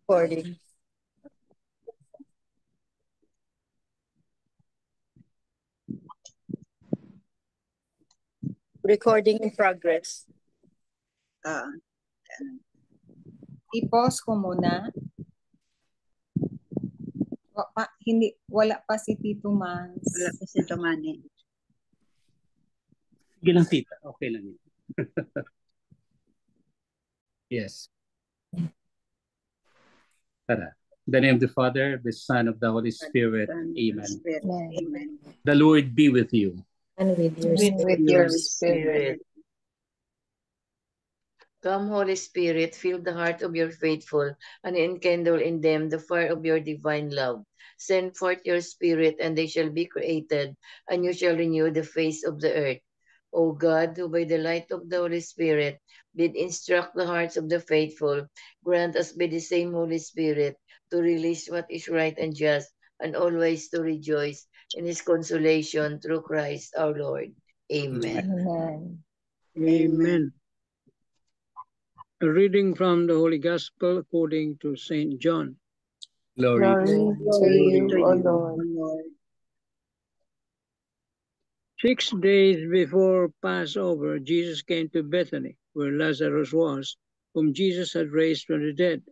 Recording. Recording in progress. I-pause ko muna. Wala pa si Tito Mans. Wala pa si Tomani. Sige lang, tita. Okay lang yun. Yes. Tara. In the name of the Father, the Son, of the Holy Spirit. Amen. Amen. The Lord be with you. And with your With your spirit. Come, Holy Spirit, fill the heart of your faithful and enkindle in them the fire of your divine love. Send forth your Spirit, and they shall be created, and you shall renew the face of the earth. O God, who by the light of the Holy Spirit did instruct the hearts of the faithful, grant us by the same Holy Spirit to release what is right and just, and always to rejoice in his consolation through Christ our Lord. Amen. Amen. Amen. A reading from the Holy Gospel according to St. John. Glory. To you, O Lord. 6 days before Passover, Jesus came to Bethany, where Lazarus was, whom Jesus had raised from the dead.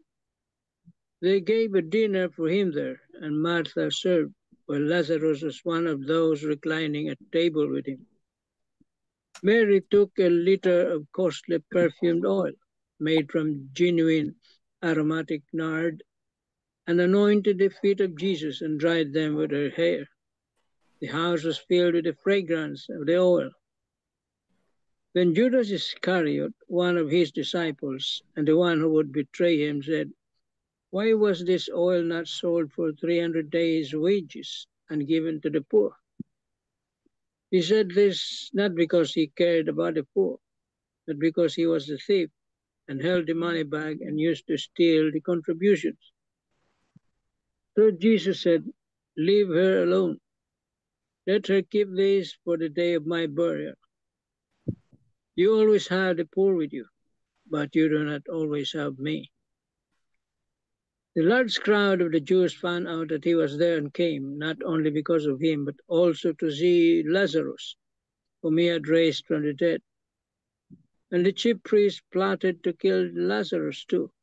They gave a dinner for him there, and Martha served, while Lazarus was one of those reclining at table with him. Mary took a liter of costly perfumed oil, made from genuine aromatic nard, and anointed the feet of Jesus and dried them with her hair. The house was filled with the fragrance of the oil. When Judas Iscariot, one of his disciples, and the one who would betray him, said, "Why was this oil not sold for 300 days' wages and given to the poor?" He said this not because he cared about the poor, but because he was a thief and held the money bag and used to steal the contributions. So Jesus said, "Leave her alone. Let her keep this for the day of my burial. You always have the poor with you, but you do not always have me." The large crowd of the Jews found out that he was there and came, not only because of him, but also to see Lazarus, whom he had raised from the dead. And the chief priests plotted to kill Lazarus too,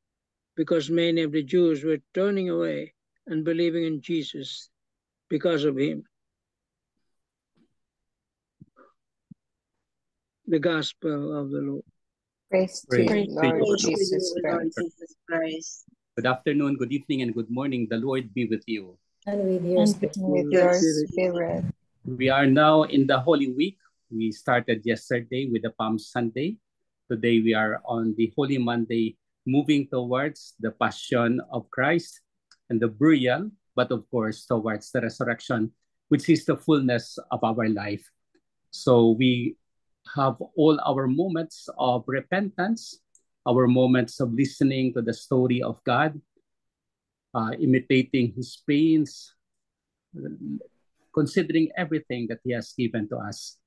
because many of the Jews were turning away and believing in Jesus because of him. The Gospel of the Lord. Praise to Praise you, Lord Lord Jesus Christ. Jesus Christ. Good afternoon, good evening, and good morning. The Lord be with you. And with your And spirit. with your spirit. We are now in the Holy Week. We started yesterday with the Palm Sunday. Today we are on the Holy Monday, moving towards the Passion of Christ and the burial, but of course towards the resurrection, which is the fullness of our life. So we have all our moments of repentance, our moments of listening to the story of God, imitating his pains, considering everything that he has given to us.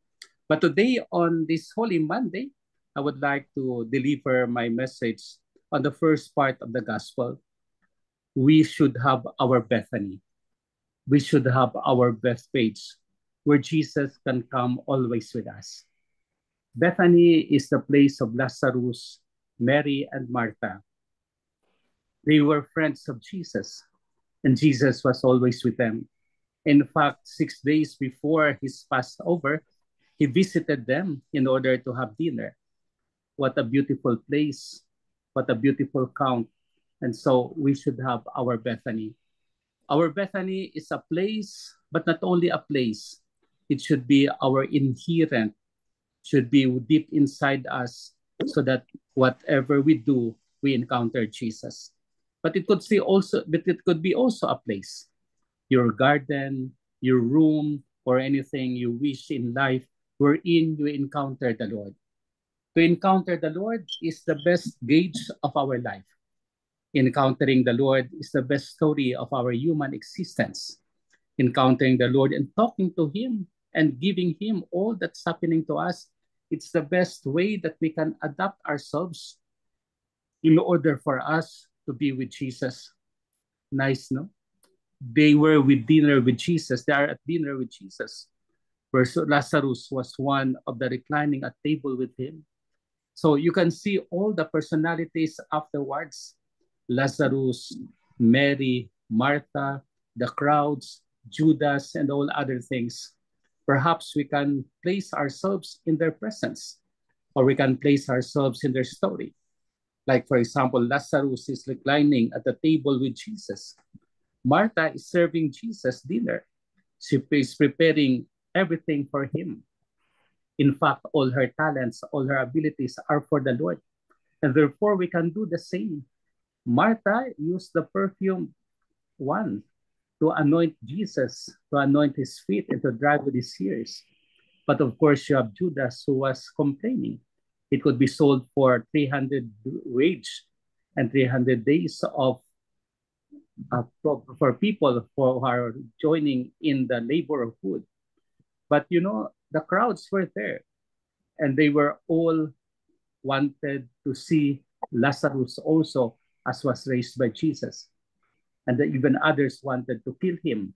But today, on this Holy Monday, I would like to deliver my message on the first part of the Gospel. We should have our Bethany. We should have our Bethpage, where Jesus can come always with us. Bethany is the place of Lazarus, Mary, and Martha. They were friends of Jesus, and Jesus was always with them. In fact, 6 days before his Passover, he visited them in order to have dinner. What a beautiful place, what a beautiful count. And so we should have our Bethany. Our Bethany is a place, but not only a place. It should be our inherent, should be deep inside us, so that whatever we do, we encounter Jesus. But it could be also a place, your garden, your room, or anything you wish in life wherein you encounter the Lord. To encounter the Lord is the best gauge of our life. Encountering the Lord is the best story of our human existence. Encountering the Lord and talking to him and giving him all that's happening to us, it's the best way that we can adapt ourselves in order for us to be with Jesus. Nice, no? They were with dinner with Jesus. They are at dinner with Jesus. Where Lazarus was one of the reclining at table with him. So you can see all the personalities afterwards. Lazarus, Mary, Martha, the crowds, Judas, and all other things. Perhaps we can place ourselves in their presence, or we can place ourselves in their story. Like, for example, Lazarus is reclining at the table with Jesus. Martha is serving Jesus dinner. She is preparing everything for him. In fact, all her talents, all her abilities are for the Lord. And therefore, we can do the same. Martha used the perfume one to anoint Jesus, to anoint his feet and to dry with his tears. But of course, you have Judas who was complaining. It could be sold for 300 wage and 300 days of for people who are joining in the labor of food. But you know, the crowds were there, and they were all wanted to see Lazarus also, as was raised by Jesus. And even others wanted to kill him.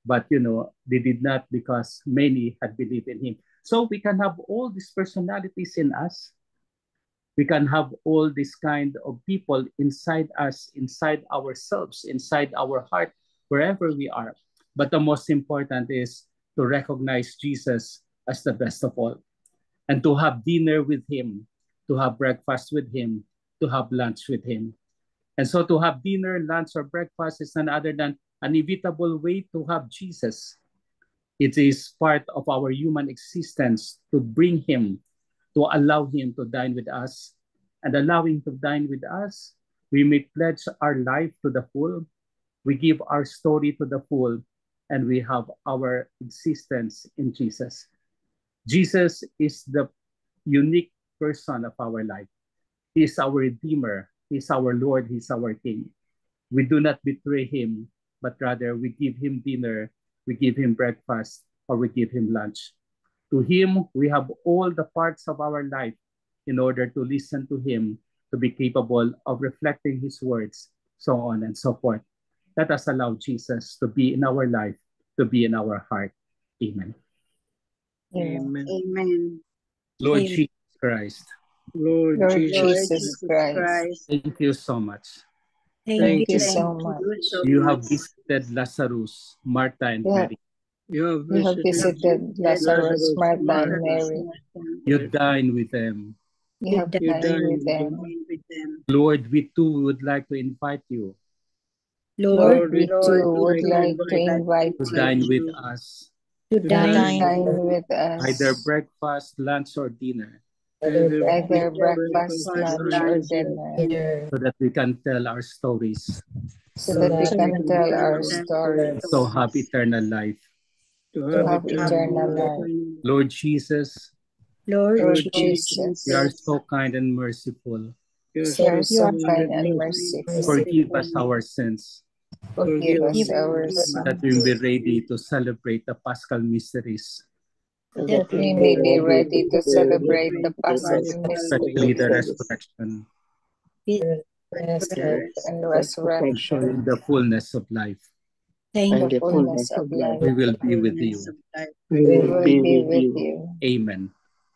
But you know, they did not, because many had believed in him. So we can have all these personalities in us. We can have all this kind of people inside us, inside ourselves, inside our heart, wherever we are. But the most important is to recognize Jesus as the best of all, and to have dinner with him, to have breakfast with him, to have lunch with him. And so to have dinner, lunch, or breakfast is none other than an inevitable way to have Jesus. It is part of our human existence to bring him, to allow him to dine with us. And allowing to dine with us, we may pledge our life to the full, we give our story to the full, and we have our existence in Jesus. Jesus is the unique person of our life. He is our Redeemer. He is our Lord. He is our King. We do not betray him, but rather we give him dinner, we give him breakfast, or we give him lunch. To him, we have all the parts of our life in order to listen to him, to be capable of reflecting his words, so on and so forth. Let us allow Jesus to be in our life, to be in our heart. Amen. Amen. Amen. Lord Amen. Jesus Christ, Lord Lord Jesus, Lord Jesus Christ, thank you so much. thank you Thank so you much. so You much. have visited Lazarus, Martha, and Yeah. Mary. you have You have visited visited Lazarus, Martha, and Mary. You dine with them. You have You dined with dined them. With them. Lord, we too would like to invite you Lord, we Lord, too we would like to invite invite to you dine with us, To to to dine dine with either us, breakfast, lunch, or dinner, either breakfast, lunch, or lunch, dinner, here so that we can tell our stories, so that we so can that tell our we stories, so have eternal life. to to have have eternal eternal life. Lord Jesus, Lord Lord Jesus, you are Jesus, so kind and merciful. You you are so kind kind and and merciful. Forgive us our sins, Forgive us Forgive our us that we sins, may be ready to celebrate the Paschal mysteries, that we may be ready to celebrate the Paschal especially the mysteries, resurrection, death, and resurrection, showing the fullness of life. the fullness of life. We will be with you. We will be with you. Amen.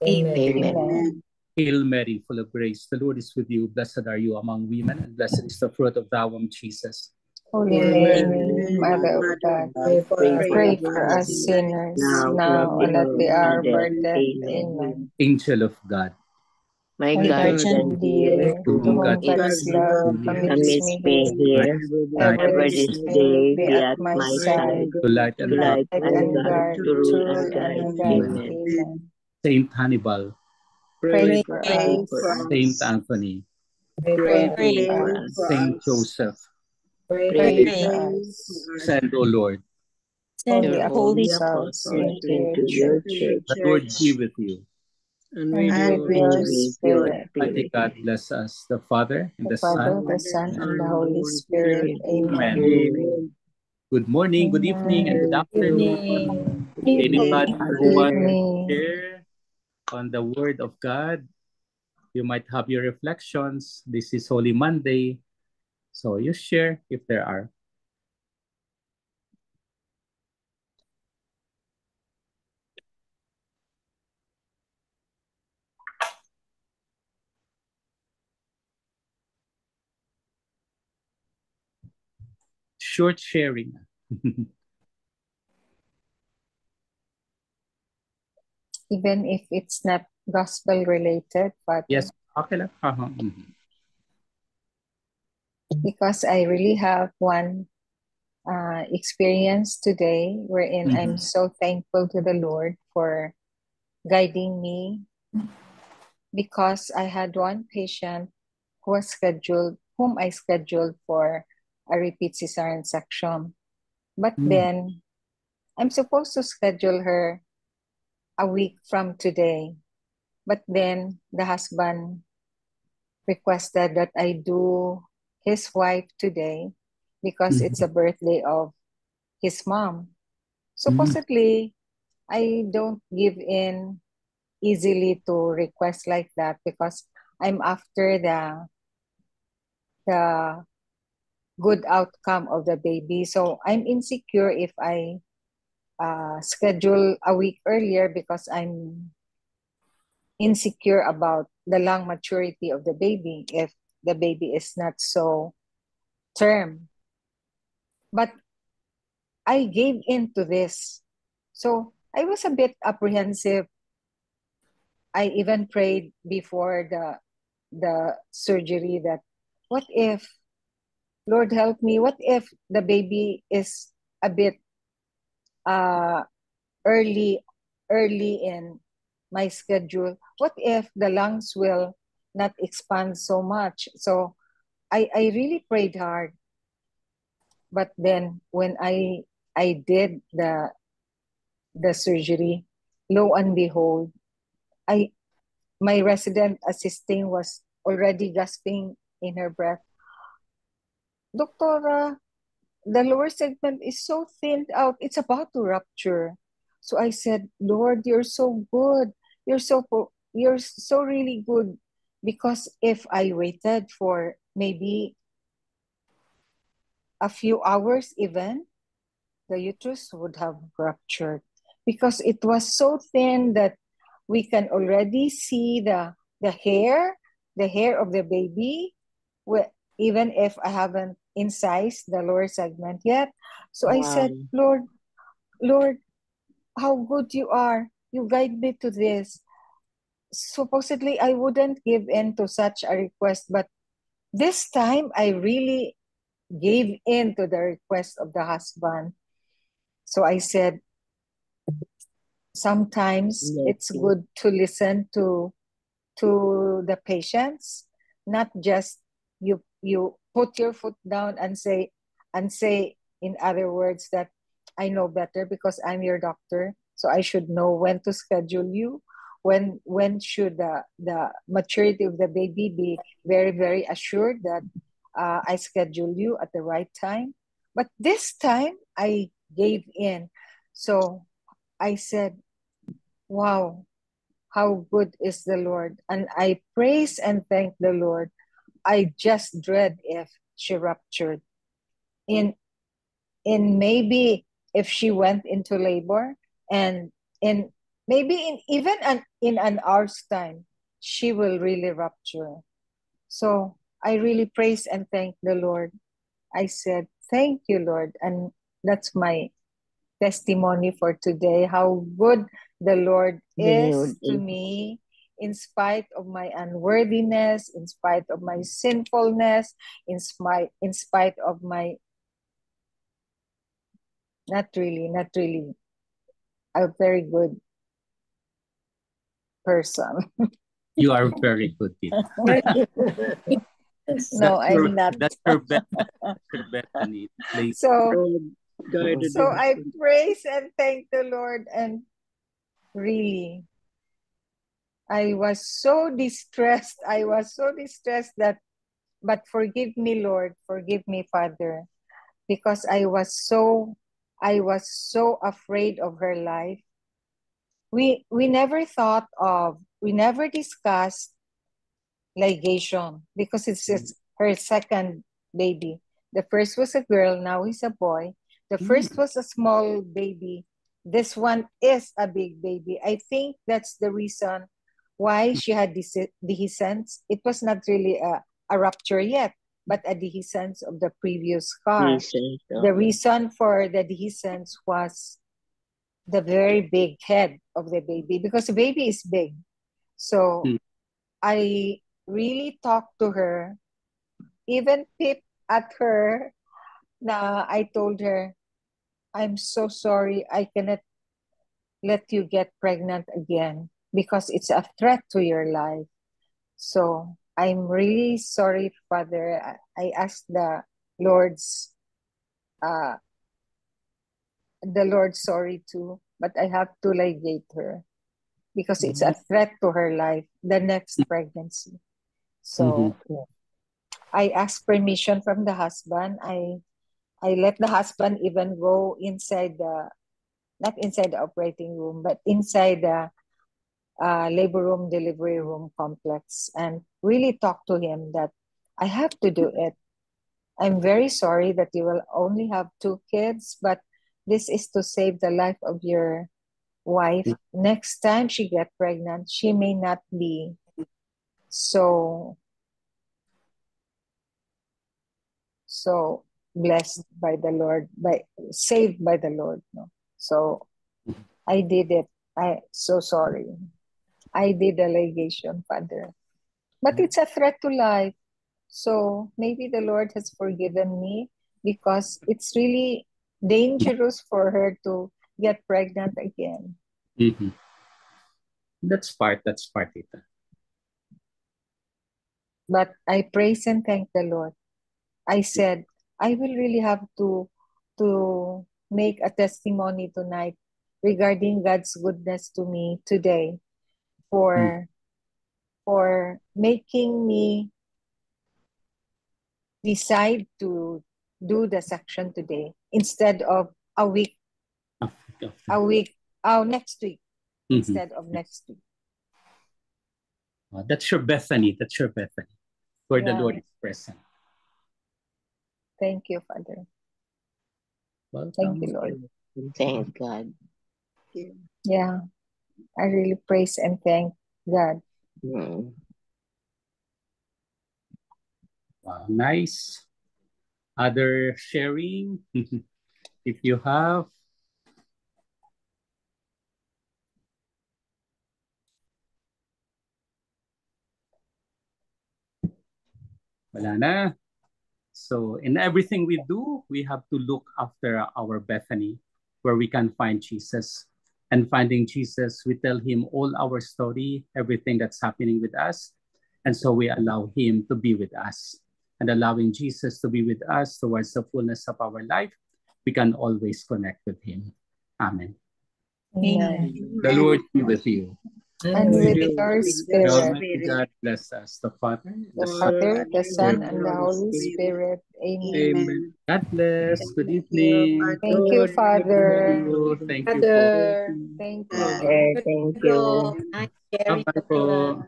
Amen. Hail Mary, full of grace, the Lord is with you. Blessed are you among women, and blessed is the fruit of thy womb, Jesus. Holy Mary, Mother of God, pray for us sinners, now and at the hour of our death. Amen. Angel of God, My My guardian guardian dear, dear, to whom God's love amidst amidst me me here, here, ever ever this this day day be be at at my my side, side, to light to and guard. light light and and guard, guard, to rule to and rule guide. and guide. Amen. Amen. Saint Hannibal, Pray Pray for Pray us. for us. Saint Anthony, Pray Pray for for us. us. Saint Joseph, Pray Pray for for Pray us. for us. send, O Lord. Holy your holy apostles apostles into your into your church, church, The Lord be with you. and and with with your your with your spirit, Mighty spirit. God bless us, the Father, and the the Father, Son. the Son, and the and Holy Holy Spirit. Spirit. Amen. Amen. Amen. Good morning, good evening, and good afternoon. Anybody Good who wants to evening. share on the Word of God, you might have your reflections. This is Holy Monday, so you share if there are. short sharing. Even if it's not gospel related, but Yes, okay lang. because I really have one experience today wherein I'm so thankful to the Lord for guiding me, because I had one patient whom I scheduled for a repeat cesarean section. But then I'm supposed to schedule her a week from today. But then the husband requested that I do his wife today because it's a birthday of his mom. Supposedly, I don't give in easily to requests like that because I'm after the good outcome of the baby. So I'm insecure if I schedule a week earlier because I'm insecure about the lung maturity of the baby if the baby is not so term. But I gave in to this. So I was a bit apprehensive. I even prayed before the surgery that, what if, Lord help me, what if the baby is a bit early in my schedule? What if the lungs will not expand so much? So I really prayed hard. But then when I did the surgery, lo and behold, my resident assisting was already gasping in her breath. Doctora, the lower segment is so thinned out, it's about to rupture. So I said, Lord, you're so good. You're so really good. Because if I waited for maybe a few hours even, the uterus would have ruptured. Because it was so thin that we can already see the hair of the baby, even if I haven't incised the lower segment yet. So I said, Lord, how good you are. You guide me to this. Supposedly, I wouldn't give in to such a request, but this time I really gave in to the request of the husband. So I said, sometimes it's good to listen to the patients, not just you put your foot down and say in other words that I know better because I'm your doctor, so I should know when to schedule you, when should the maturity of the baby be very, very assured that I schedule you at the right time. But this time I gave in. So I said, wow, how good is the Lord. And I praise and thank the Lord. I just dread if she ruptured. In maybe if she went into labor, and in maybe in an hour's time, she will really rupture. So I really praise and thank the Lord. I said, thank you, Lord. And that's my testimony for today, how good the Lord is to me in spite of my unworthiness, in spite of my sinfulness, in spite of my not really a very good person. You are very good, Tita. No, I'm not. That's her best. Her best, Anita. So I praise and thank the Lord, and really, I was so distressed. That, but forgive me, Lord, forgive me, Father, because I was so afraid of her life. We never discussed ligation because it's her second baby. The first was a girl, now he's a boy. The first was a small baby. This one is a big baby. I think that's the reason why she had dehiscence. It was not really a rupture yet, but a dehiscence of the previous car. Jesus. The reason for the dehiscence was the very big head of the baby, because the baby is big. So Mm. I really talked to her, even peeped at her. Na I told her, I'm so sorry, I cannot let you get pregnant again because it's a threat to your life. So I'm really sorry, Father. I asked Lord's the Lord sorry too, but I have to ligate her because it's a threat to her life, the next pregnancy. So I asked permission from the husband. I let the husband even go inside not inside the operating room, but inside the labor room, delivery room complex, and really talk to him that I have to do it. I'm very sorry that you will only have 2 kids, but this is to save the life of your wife. Next time she get pregnant, she may not be so blessed by the Lord, saved by the Lord. No? So I did it. I so sorry. I did the ligation, Father. But it's a threat to life. So maybe the Lord has forgiven me because it's really dangerous for her to get pregnant again. Mhm. That's part, Tita. But I praise and thank the Lord. I said, I will really have to make a testimony tonight regarding God's goodness to me today for making me decide to do the section today instead of a week next week instead of next week. That's your Bethany. That's your Bethany. Where the Yeah. Lord is present. Thank you, Father. Welcome. Thank you, Lord. Thank God. Yeah, I really praise and thank God. Mm. Wow, nice. Other sharing, if you have. Wala na. So in everything we do, we have to look after our Bethany, where we can find Jesus. And finding Jesus, we tell him all our story, everything that's happening with us. And so we allow him to be with us. And allowing Jesus to be with us towards the fullness of our life, we can always connect with him. Amen. Amen. The Lord be with you. And with your The spirit, Almighty God bless us, the Father, the the Son, Father, the Son, Spirit. and the Holy Spirit. Amen. Amen. God bless. Good evening. Thank you, Father. Thank you po. Father, Thank you. Thank you. nice sharing, Bye-bye po.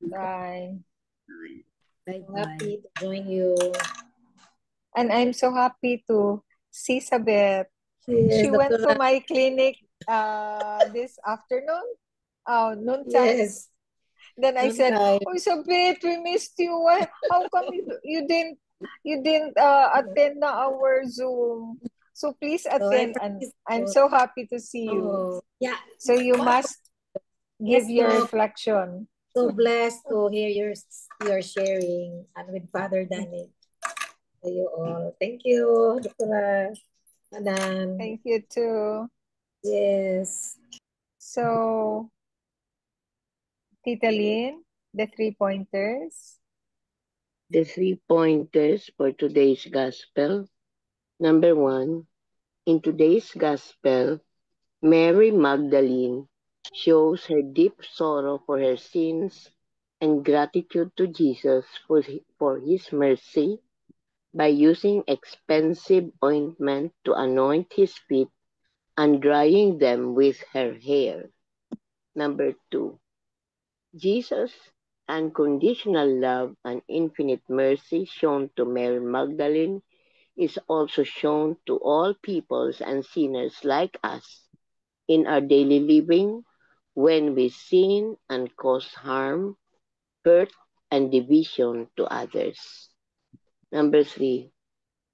Bye. Happy to join you. And I'm so happy to see Sabeth. Yes, She went Dr. to my clinic this afternoon, noontime. Yes. Then I said, Noontime. "Oh, Sabeth, we missed you. Why? How come you didn't attend our Zoom? So please attend." And I'm so happy to see you. Oh, yeah. So you must give Yes, your no. reflection. So blessed to hear your sharing and with Father Danny. To you all. Thank you, Dr. Adan. Thank you too. Yes. So, Tita Lynn, the 3 pointers. The 3 pointers for today's gospel. Number 1, in today's gospel, Mary Magdalene shows her deep sorrow for her sins and gratitude to Jesus for his mercy by using expensive ointment to anoint his feet and drying them with her hair. Number 2, Jesus' unconditional love and infinite mercy shown to Mary Magdalene is also shown to all peoples and sinners like us in our daily living when we sin and cause harm, hurt, and division to others. Number 3,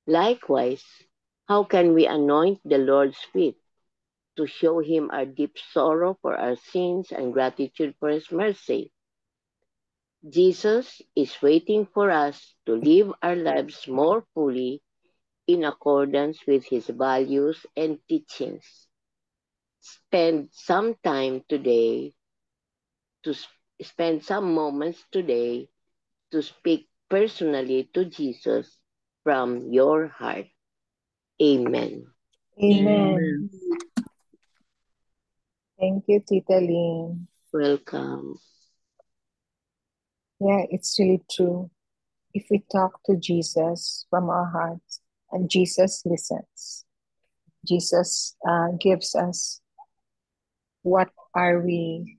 likewise, how can we anoint the Lord's feet to show him our deep sorrow for our sins and gratitude for his mercy? Jesus is waiting for us to live our lives more fully in accordance with his values and teachings. Spend some time today to spend some moments today to speak personally to Jesus from your heart. Amen. Amen. Thank you, Tita Lynn. Welcome. Yeah, it's really true. If we talk to Jesus from our hearts and Jesus listens, Jesus gives us what are we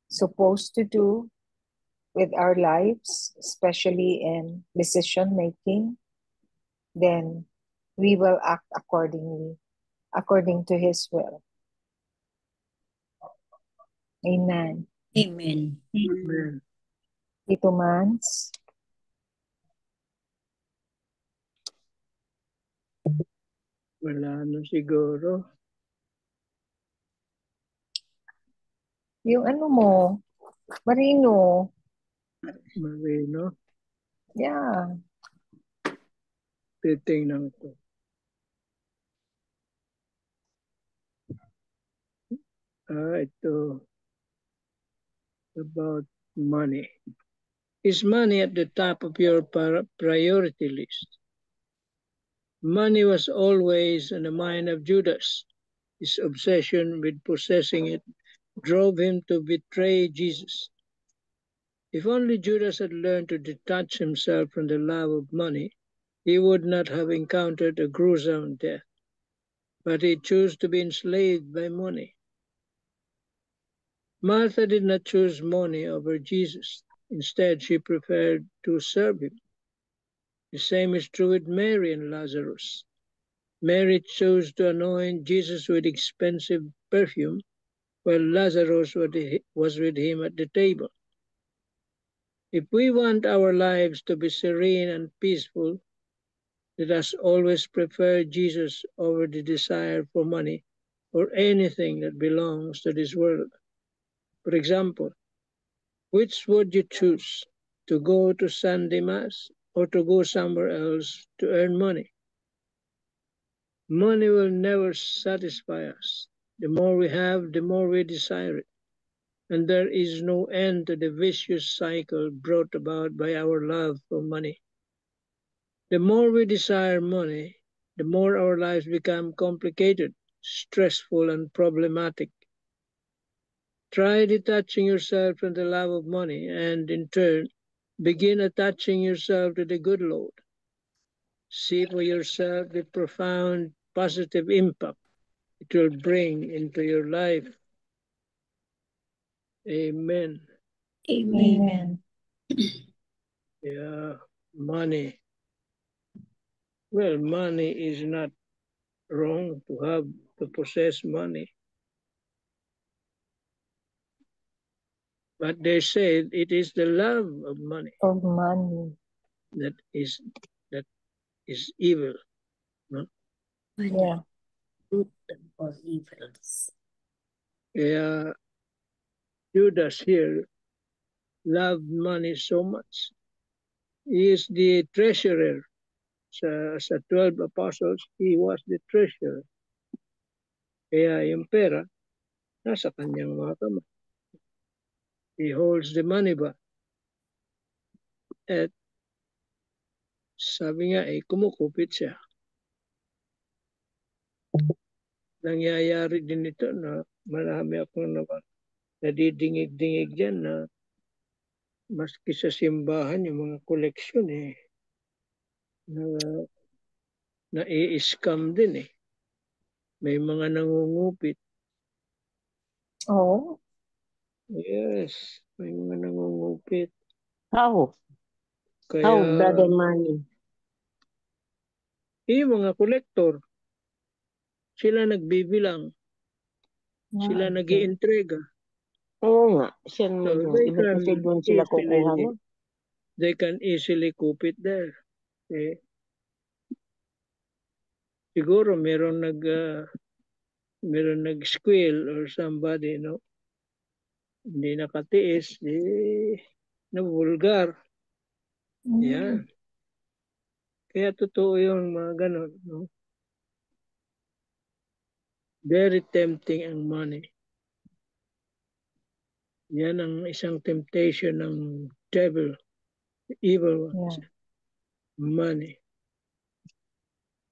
supposed to do with our lives, especially in decision making, then we will act accordingly, according to his will. Amen. Amen. Amen. Tito Mans? Wala na siguro. Yung ano mo, Marino. Marino. Yeah. Titingnan ko. Ito. About money. Is money at the top of your priority list? Money was always in the mind of Judas. His obsession with possessing it drove him to betray Jesus. If only Judas had learned to detach himself from the love of money, he would not have encountered a gruesome death. But he chose to be enslaved by money. Martha did not choose money over Jesus. Instead, she preferred to serve him. The same is true with Mary and Lazarus. Mary chose to anoint Jesus with expensive perfume, while Lazarus was with him at the table. If we want our lives to be serene and peaceful, let us always prefer Jesus over the desire for money or anything that belongs to this world. For example, which would you choose, to go to Sunday Mass or to go somewhere else to earn money? Money will never satisfy us. The more we have, the more we desire it. And there is no end to the vicious cycle brought about by our love for money. The more we desire money, the more our lives become complicated, stressful, and problematic. Try detaching yourself from the love of money and, in turn, begin attaching yourself to the good Lord. See for yourself the profound positive impact it will bring into your life. Amen. Amen. Yeah, money. Well, money is not wrong to possess money. But they said it is the love of money Of money. that is evil. No? Yeah. Root of evils. Yeah, Judas here loved money so much. He is the treasurer. Sa 12 apostles, he was the treasurer. Kaya yung pera, nasa kanyang mga kamay. He holds the money ba? At sabi nga kumukupit siya. Nangyayari din ito na marami akong nadidingig-dingig dyan na maski sa simbahan yung mga koleksyon na i-scam din May mga nangungupit. Oh. Yes, may mga nangungupit. How? Kaya, How, Brother Manny? mga kolektor, sila nagbibilang. Sila okay. nag-iintrega. Oo nga, siya So naman yun. they Iba kasi can doon sila kukuha easily, mo. they can easily coup it there. Eh, siguro meron nag-squeal or somebody, no? Hindi nakatiis, nabulgar. Yan. Kaya totoo yung mga ganon, no? Very tempting ang money. Yan ang isang temptation ng devil, evil ones, money.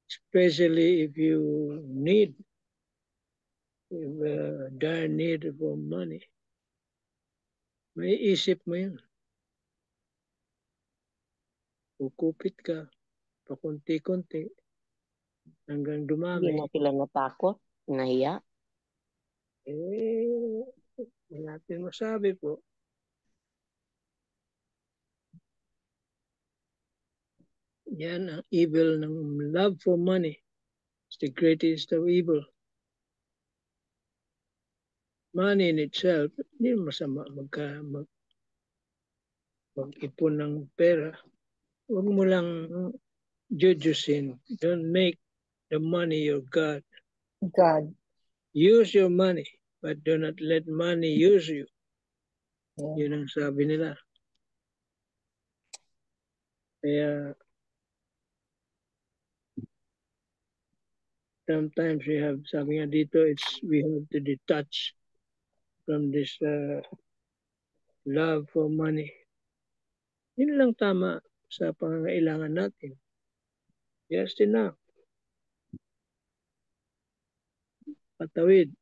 Especially if you have dire need for money. May isip mo yun. Kukupit ka, pakunti-kunti, hanggang Hindi dumami. na sila natakot, nahiya. Hindi natin masabi po. Yan ang evil ng love for money. It's the greatest of evil. Money in itself, hindi masama mag-ipon ng pera. Huwag mo lang jujusin. Don't make the money your God. God. Use your money, but do not let money use you. Yeah. Yun ang sabi nila. Kaya sometimes sabi nga dito, we have to detach from this love for money. Yun lang tama sa pangangailangan natin. Just enough. Patawid.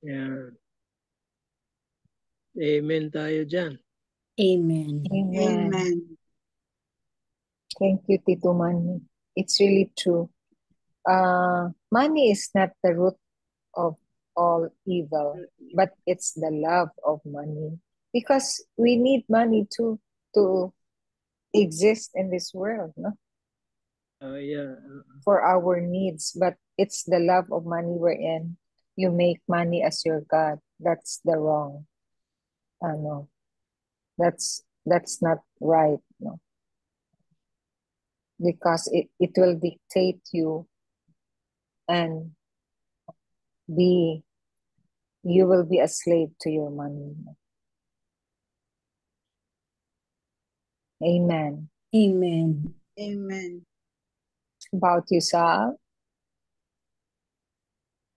Yan. Amen tayo dyan. Amen. Amen. Amen. Thank you, Tito Manny. It's really true. Money is not the root of all evil, but it's the love of money. Because we need money to exist in this world, no? Yeah. For our needs. But it's the love of money wherein you make money as your God. That's the wrong. No. That's not right, no. Because it will dictate you and you will be a slave to your money. Amen. Amen. Amen. About you, Sal?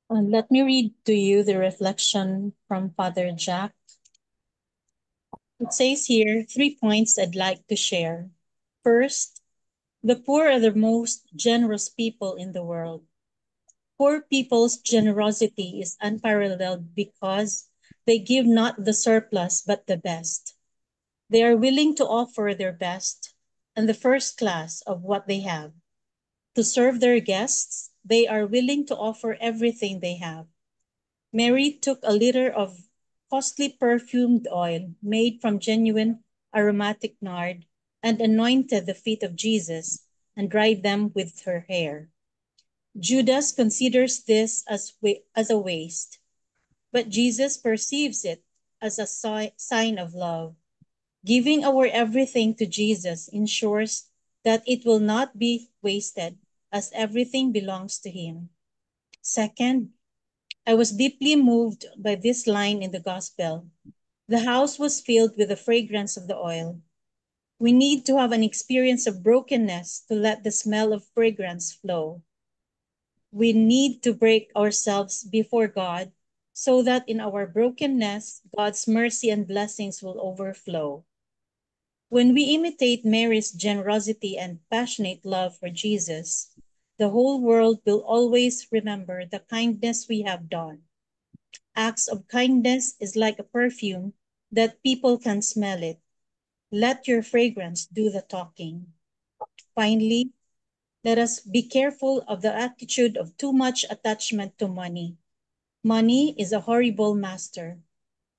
Let me read to you the reflection from Father Jack. It says here 3 points I'd like to share. First, the poor are the most generous people in the world. Poor people's generosity is unparalleled because they give not the surplus but the best. They are willing to offer their best and the first class of what they have. To serve their guests, they are willing to offer everything they have. Mary took a liter of costly perfumed oil made from genuine aromatic nard and anointed the feet of Jesus and dried them with her hair. Judas considers this as a waste, but Jesus perceives it as a sign of love. Giving our everything to Jesus ensures that it will not be wasted, as everything belongs to him. Second, I was deeply moved by this line in the gospel. The house was filled with the fragrance of the oil. We need to have an experience of brokenness to let the smell of fragrance flow. We need to break ourselves before God so that in our brokenness, God's mercy and blessings will overflow. When we imitate Mary's generosity and passionate love for Jesus, the whole world will always remember the kindness we have done. Acts of kindness is like a perfume that people can smell it. Let your fragrance do the talking. Finally, let us be careful of the attitude of too much attachment to money. Money is a horrible master.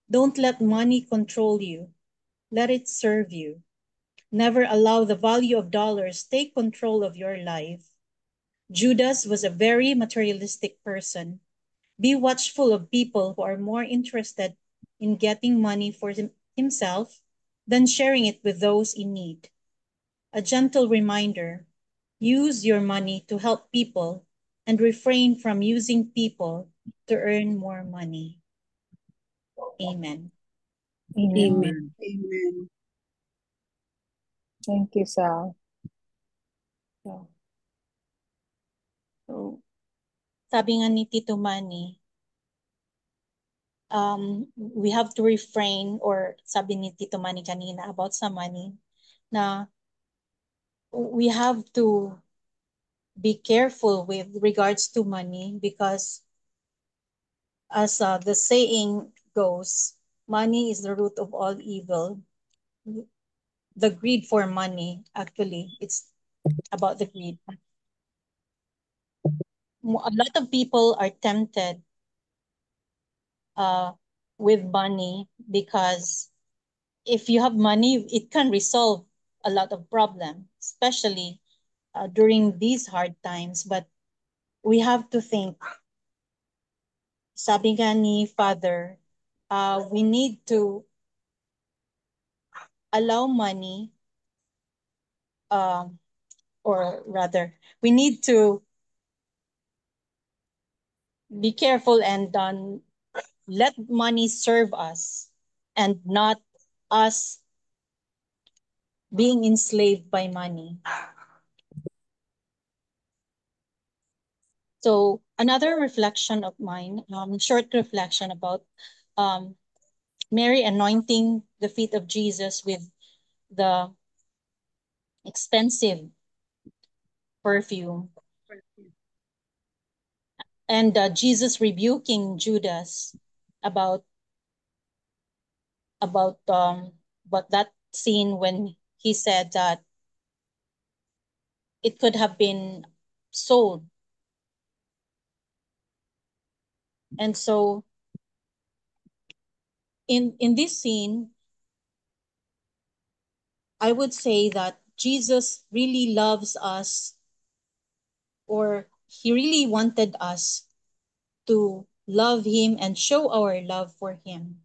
Don't let money control you. Let it serve you. Never allow the value of dollars take control of your life. Judas was a very materialistic person. Be watchful of people who are more interested in getting money for himself then sharing it with those in need. A gentle reminder: use your money to help people and refrain from using people to earn more money. Amen. Amen. Amen. Thank you, Sal. So, sabi nga ni Tito Manny, we have to refrain, or sabi ni Tito Manny kanina about sa money, na we have to be careful with regards to money, because as the saying goes, money is the root of all evil. The greed for money, actually, it's about the greed. A lot of people are tempted with money, because if you have money, it can resolve a lot of problems, especially during these hard times. But we have to think, sabi nga ni Father, we need to allow money, or rather, we need to be careful and let money serve us, and not us being enslaved by money. So another reflection of mine, short reflection about Mary anointing the feet of Jesus with the expensive perfume, and Jesus rebuking Judas about that scene when he said that it could have been sold. And so in this scene, I would say that Jesus really loves us, or he really wanted us to love him and show our love for him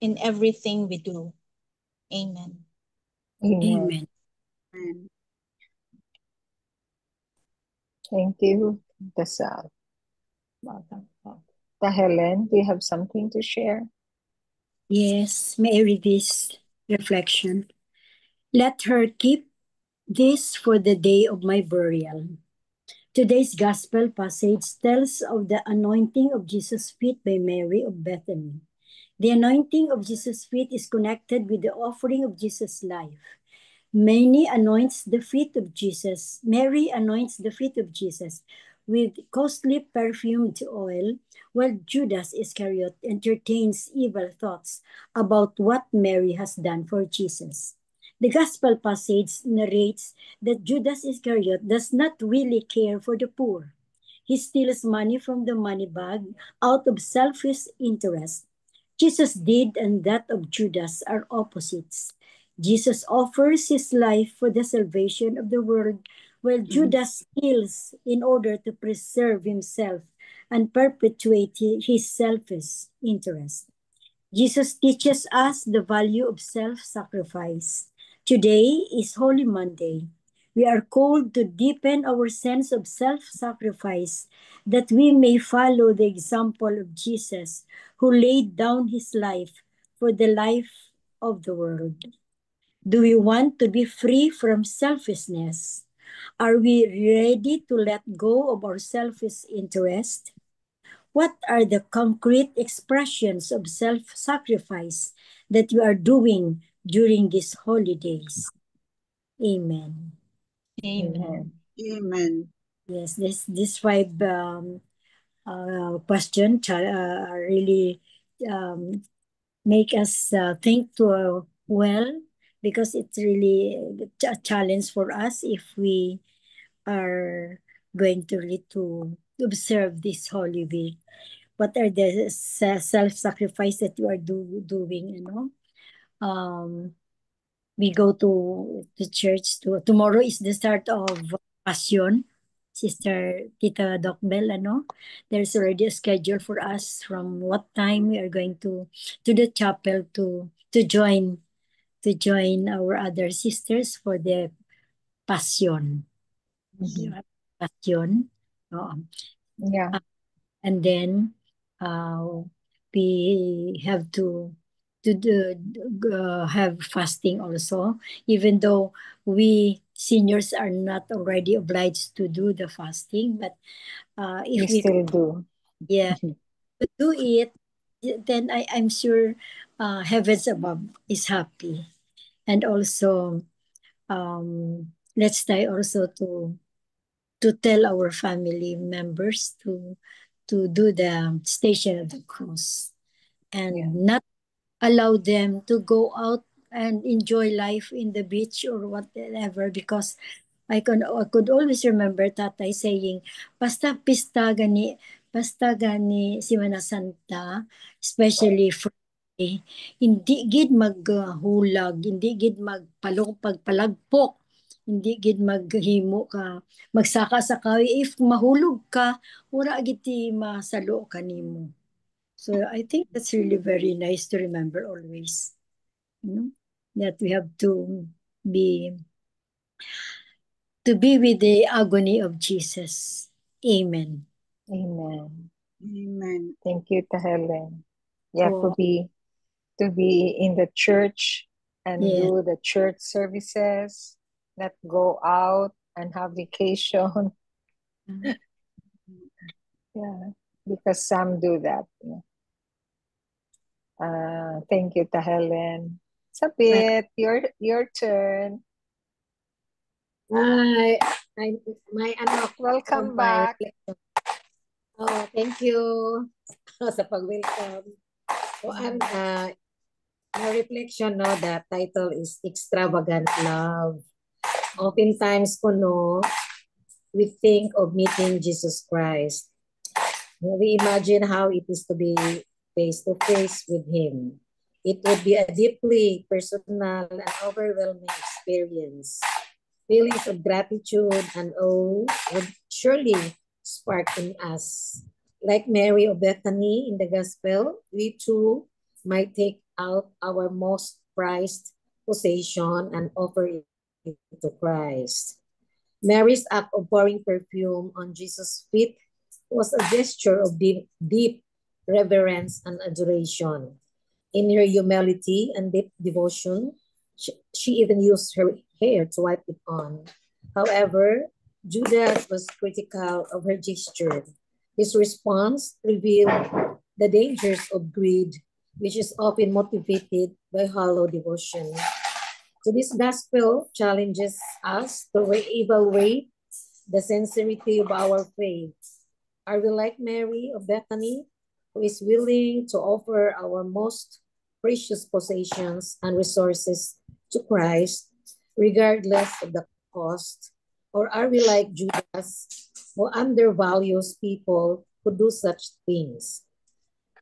in everything we do. Amen. Amen. Amen. Thank you, Sal. Helen, do you have something to share? Yes, may I read this reflection? Let her keep this for the day of my burial. Today's gospel passage tells of the anointing of Jesus' feet by Mary of Bethany. The anointing of Jesus' feet is connected with the offering of Jesus' life. Mary anoints the feet of Jesus with costly perfumed oil, while Judas Iscariot entertains evil thoughts about what Mary has done for Jesus. The gospel passage narrates that Judas Iscariot does not really care for the poor. He steals money from the money bag out of selfish interest. Jesus' deed and that of Judas are opposites. Jesus offers his life for the salvation of the world, while Judas steals in order to preserve himself and perpetuate his selfish interest. Jesus teaches us the value of self-sacrifice. Today is Holy Monday. We are called to deepen our sense of self-sacrifice that we may follow the example of Jesus, who laid down his life for the life of the world. Do we want to be free from selfishness? Are we ready to let go of our selfish interest? What are the concrete expressions of self-sacrifice that you are doing during these holidays? Amen. Amen. Amen. Yes, this five question really make us think to well, because it's really a challenge for us if we are going to really to observe this Holy Week. What are the self-sacrifice that you are doing, you know? We go to the church. Tomorrow is the start of Passion. Sister Tita Doc Bell, ano? There's already a schedule for us from what time we are going to the chapel to join to join our other sisters for the Passion. Mhm. Passion. Yeah. And then we have to do, have fasting also, even though we seniors are not already obliged to do the fasting, but if We still do. yeah, to do it, then I'm sure heavens above is happy. And also, let's try also to tell our family members to do the Station of the Cross and Yeah. not allow them to go out and enjoy life in the beach or whatever, because I could always remember tatay saying, basta basta gani Semana Santa, especially Friday, hindi gid maghulag, hindi gid pagpalagpok, hindi gid maghimo ka, magsaka sa kahoy. If mahulog ka, wala gid ti masalo kanimo. So I think that's really very nice to remember always. You know, that we have be to be with the agony of Jesus. Amen. Amen. Amen. Thank you to Helen. Yeah, Oh, to be in the church and yeah. do the church services, not go out and have vacation. Yeah, because some do that. Yeah. Thank you to Helen. Sabit, your turn. My ano, Welcome my back. reflection. Oh, thank you sa pag-welcome. So, my reflection, no, the title is Extravagant Love. Oftentimes, we think of meeting Jesus Christ. We imagine how it is to be face to face with Him. It would be a deeply personal and overwhelming experience. Feelings of gratitude and awe would surely spark in us. Like Mary of Bethany in the Gospel, we too might take out our most prized possession and offer it to Christ. Mary's act of pouring perfume on Jesus' feet was a gesture of deep reverence and adoration. In her humility and deep devotion, she even used her hair to wipe it on. However, Judas was critical of her gesture. His response revealed the dangers of greed, which is often motivated by hollow devotion. So this gospel challenges us to evaluate the sincerity of our faith. Are we like Mary of Bethany, who is willing to offer our most precious possessions and resources to Christ, regardless of the cost? Or are we like Judas, who undervalues people who do such things?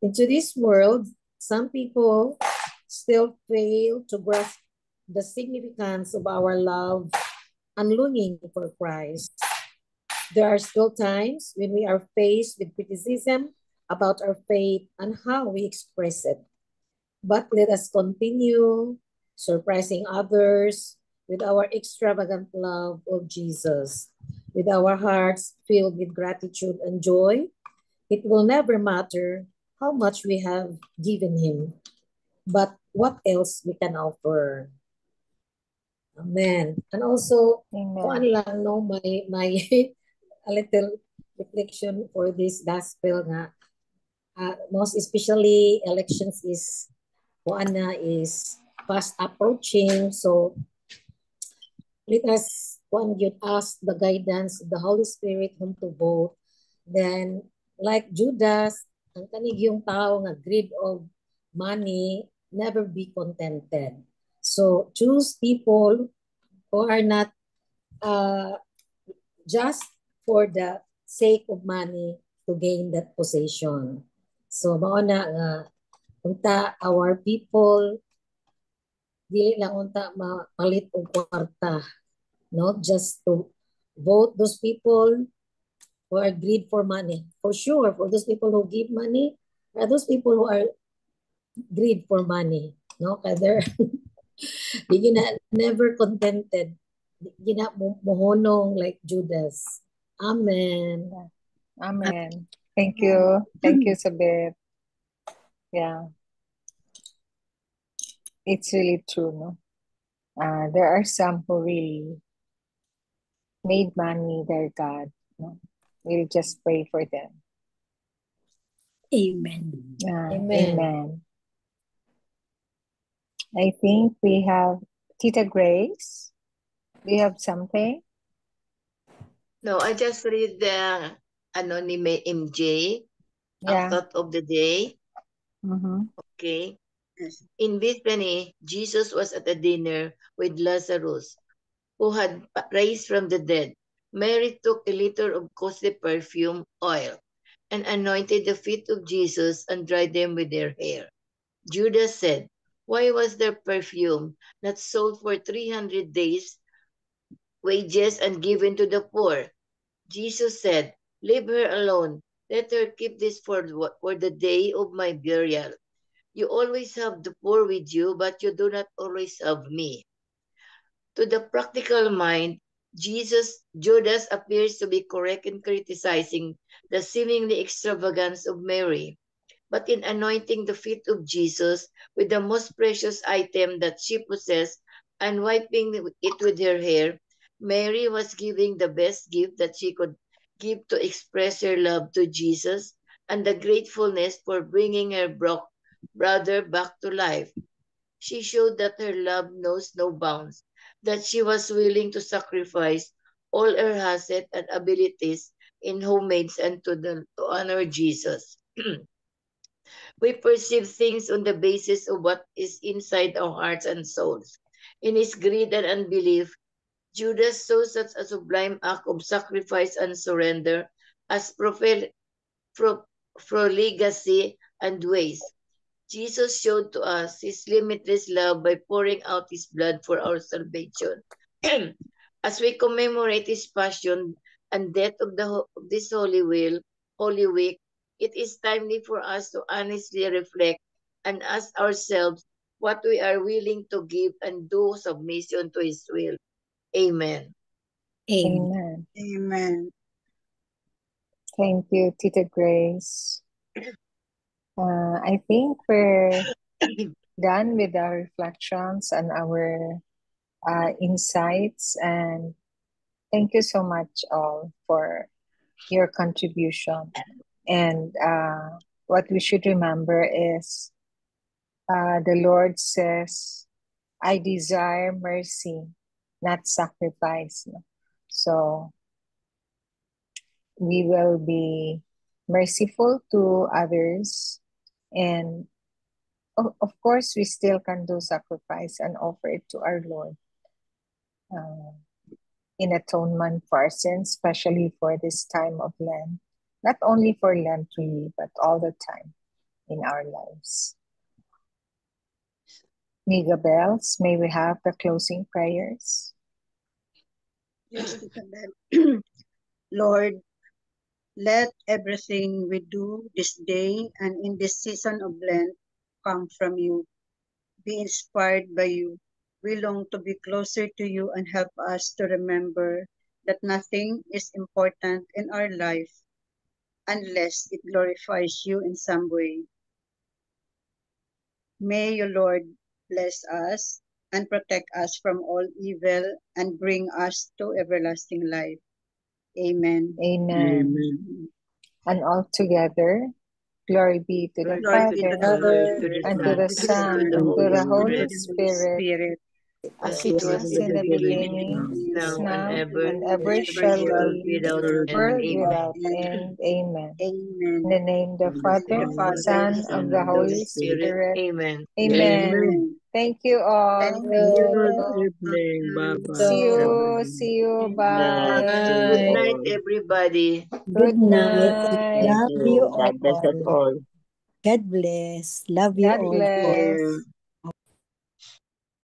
In today's world, some people still fail to grasp the significance of our love and longing for Christ. There are still times when we are faced with criticism about our faith and how we express it. But let us continue surprising others with our extravagant love of Jesus. With our hearts filled with gratitude and joy, it will never matter how much we have given Him, but what else we can offer. Amen. And also, kung ano Amen. lang, no, my a little reflection for this gospel nga, most especially elections is is fast approaching. So let us ask the guidance of the Holy Spirit whom to vote. Then, like Judas, ang kanig yung tao nga greed of money, never be contented. So choose people who are not just for the sake of money to gain that possession. So mao na nga unta our people dili lang unta mapalit og kwarta, no, just to vote those people who are greed for money. For sure, for those people who give money are those people who are greed for money, no, Di never contented. Di mohonong like Judas. Amen. Amen. Thank you. Thank you, Sabeth. Yeah. It's really true, no? There are some who really made money their God. No? We'll just pray for them. Amen. Amen. I think we have Tita Grace. Do you have something? No, I just read the anonymous MJ, Yeah. a thought of the day. Mm-hmm. Okay. In Bethany, Jesus was at a dinner with Lazarus, who had raised from the dead. Mary took a liter of costly perfume oil and anointed the feet of Jesus and dried them with their hair. Judas said, "Why was their perfume not sold for 300 days' wages and given to the poor?" Jesus said, "Leave her alone. Let her keep this for the day of my burial. You always have the poor with you, but you do not always have me." To the practical mind, Judas appears to be correct in criticizing the seemingly extravagance of Mary. But in anointing the feet of Jesus with the most precious item that she possessed and wiping it with her hair, Mary was giving the best gift that she could give to express her love to Jesus and the gratefulness for bringing her brother back to life. She showed that her love knows no bounds, that she was willing to sacrifice all her assets and abilities in homemades and to honor Jesus. We perceive things on the basis of what is inside our hearts and souls. In his greed and unbelief, Judas saw such a sublime act of sacrifice and surrender as profligacy and waste. Jesus showed to us his limitless love by pouring out his blood for our salvation. As we commemorate his passion and death of this Holy Week, it is timely for us to honestly reflect and ask ourselves what we are willing to give and do submission to his will. Amen. Amen. Amen. Thank you, Tita Grace. I think we're done with our reflections and our insights, and thank you so much all for your contribution. And what we should remember is the Lord says, "I desire mercy, not sacrifice." So we will be merciful to others, and of course we still can do sacrifice and offer it to our Lord in atonement for our sins, especially for this time of Lent. Not only for Lent really, but all the time in our lives. Mega Bells, may we have the closing prayers? Yes, Lord, let everything we do this day and in this season of Lent come from you. Be inspired by you. We long to be closer to you and help us to remember that nothing is important in our life unless it glorifies you in some way. May you, Lord, bless us and protect us from all evil and bring us to everlasting life. Amen. Amen. Amen. And all together, glory be to the Glory be to the Father, Father, and to the Son, and the and to Holy the Holy Spirit, Spirit, as as it it was was in in the the beginning, beginning, is is now and now, ever, and ever and shall world be, without end. world Amen. without end. Amen. Amen. In the name of the The Father, Father, Son, Son, of And the of the Holy Holy Spirit. Spirit. Amen. Amen. Amen. Thank you all. Thank Good you. evening. Bye-bye. See you. everybody. See you. Good Bye. night, everybody. Good Good night. night. Love you God bless us all. all. God bless. Love you God all. bless.